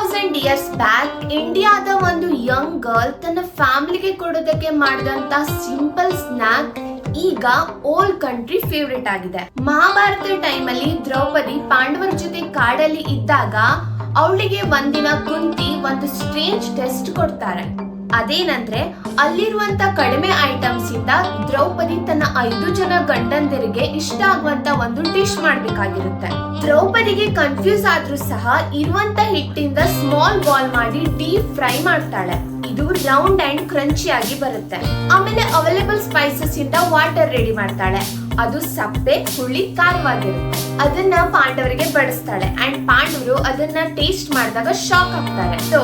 2000 years back ಇಂಡಿಯಾದ ಒಂದು Young girl ತನ್ನ ಫ್ಯಾಮಿಲಿಗೆ ಕೊಡೋದಕ್ಕೆ ಮಾಡಿದಂತ ಸಿಂಪಲ್ ಸ್ನಾಕ್ ಈಗ ಓಲ್ ಕಂಟ್ರಿ ಫೇವರೇಟ್ ಆಗಿದೆ. ಮಹಾಭಾರತ ಟೈಮ್ ಅಲ್ಲಿ ದ್ರೌಪದಿ ಪಾಂಡವರ ಜೊತೆ ಕಾಡಲ್ಲಿ ಇದ್ದಾಗ ಅವಳಿಗೆ ಒಂದಿನ ಕುಂತಿ ಒಂದು ಸ್ಟ್ರೇಂಜ್ ಟೆಸ್ಟ್ ಕೊಡ್ತಾರೆ. ಅದೇನಂದ್ರೆ ಅಲ್ಲಿರುವಂತ ಕಡಿಮೆ ಐಟಮ್ಸ್ ಇಂದ ದ್ರೌಪದಿ ತನ್ನ 5 ಜನ ಗಂಡಂದಿರಿಗೆ ಇಷ್ಟ ಆಗುವಂತ ಒಂದು ಡಿಶ್ ಮಾಡ್ಬೇಕಾಗಿರುತ್ತೆ. ದ್ರೌಪದಿಗೆ ಕನ್ಫ್ಯೂಸ್ ಆದ್ರೂ ಸಹ ಇರುವಂತ ಹಿಟ್ಟಿಂದ ಸ್ಮಾಲ್ ಬಾಲ್ ಮಾಡಿ ಡೀಪ್ ಫ್ರೈ ಮಾಡ್ತಾಳೆ. ಇದು ರೌಂಡ್ ಅಂಡ್ ಕ್ರಂಚಿ ಆಗಿ ಬರುತ್ತೆ. ಆಮೇಲೆ ಅವೈಲೇಬಲ್ ಸ್ಪೈಸಸ್ ಇಂದ ವಾಟರ್ ರೆಡಿ ಮಾಡ್ತಾಳೆ. ಅದು ಸಪ್ಪೆ ಹುಳಿ ಖಾರವಾಗಿರುತ್ತೆ. ಅದನ್ನ ಪಾಂಡವರಿಗೆ ಬಡಿಸ್ತಾಳೆ ಅಂಡ್ ಪಾಂಡವರು ಅದನ್ನ ಟೇಸ್ಟ್ ಮಾಡಿದಾಗ ಶಾಕ್ ಆಗ್ತಾರೆ. ಸೊ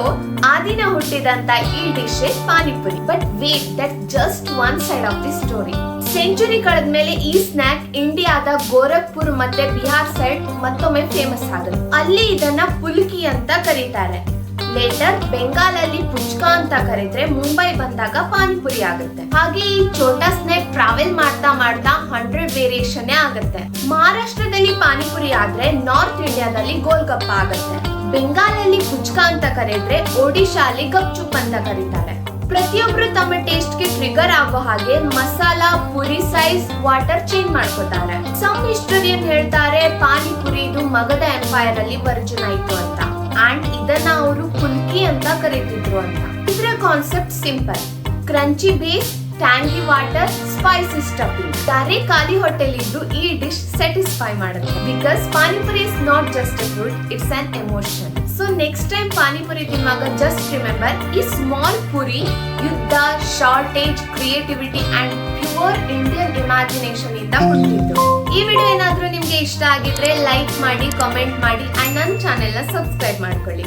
ಆ ದಿನ ಹುಟ್ಟಿದಂತ ಈ dish panipuri. But wait, that just one side of the story. Century ಕಳೆದ್ಮೇಲೆ ಈ ಸ್ನಾಕ್ ಇಂಡಿಯಾದ ಗೋರಖ್ಪುರ್ ಮತ್ತೆ ಬಿಹಾರ್ ಸೈಡ್ ಮತ್ತೊಮ್ಮೆ ಫೇಮಸ್ ಆಗುತ್ತೆ. ಅಲ್ಲಿ ಇದನ್ನ ಪುಲ್ಕಿ ಅಂತ ಕರೀತಾರೆ. ಲೇಟರ್ ಬೆಂಗಾಲ್ ಅಲ್ಲಿ ಪುಚ್ಕಾ ಅಂತ ಕರೀತಾರೆ. ಮುಂಬೈ ಬಂದಾಗ ಪಾನಿಪುರಿ ಆಗುತ್ತೆ. ಹಾಗೆ ಈ ಛೋಟಾ ಸ್ನಾಕ್ ಟ್ರಾವೆಲ್ ಮಾಡ್ತಾ ಮಾಡ್ತಾ 100 ವೇರಿಯೇಷನ್ ಆಗುತ್ತೆ. ಮಹಾರಾಷ್ಟ್ರದಲ್ಲಿ ಪಾನಿಪುರಿ ಆದ್ರೆ ನಾರ್ತ್ ಇಂಡಿಯಾದಲ್ಲಿ ಗೋಲ್ಗಪ್ಪ ಆಗುತ್ತೆ. ಬೆಂಗಾಲಲ್ಲಿ ಪುಚ್ಕಾ ಅಂತ ಕರೀತಾರೆ. ಒಡಿಶಾ ಅಲ್ಲಿ ಗಪ್ಚುಪ್ ಅಂತ ಕರೀತಾರೆ. ಪ್ರತಿಯೊಬ್ರು ತಮ್ಮ ಟೇಸ್ಟ್ ಗೆ ಟ್ರಿಗರ್ ಆಗೋ ಹಾಗೆ masala, Puri size, water change ಮಾಡ್ಕೋತಾರೆ. ಸಮ್ ಹಿಸ್ಟೋರಿಯನ್ ಹೇಳ್ತಾರೆ ಪಾನಿಪುರಿ ಇದು ಮಗಧ ಎಂಪೈರ್ ಅಲ್ಲಿ ಒರಿಜಿನ್ ಆಯ್ತು ಅಂತ. ಅಂಡ್ ಇದನ್ನ ಅವರು ಪುಲ್ಕಿ ಅಂತ ಕರೀತಿದ್ರು ಅಂತ. ಇದರ concept simple: crunchy base, tangy water, spicy stuffing. ಯಾರೇ ಖಾಲಿ ಹೋಟೆಲ್ ಇದ್ದು ಈ ಡಿಶ್ ಸ್ಯಾಟಿಸ್ಫೈ ಮಾಡುತ್ತೆ. Because panipuri is not just a food, it's an emotion. So next time panipuri ತಿನ್ನುವಾಗ ಜಸ್ಟ್ ರಿಮೆಂಬರ್, ಈ ಸ್ಮಾಲ್ ಪುರಿ ಯುದ್ಧ, shortage, creativity and pure Indian imagination ಇಂದ ಹುಟ್ಟಿದ್ದು. ಈ ವಿಡಿಯೋ ಏನಾದ್ರೂ ನಿಮ್ಗೆ ಇಷ್ಟ ಆಗಿದ್ರೆ ಲೈಕ್ ಮಾಡಿ, ಕಾಮೆಂಟ್ ಮಾಡಿ ಅಂಡ್ ನನ್ನ ಚಾನೆಲ್ ನ ಸಬ್ಸ್ಕ್ರೈಬ್ ಮಾಡ್ಕೊಳ್ಳಿ.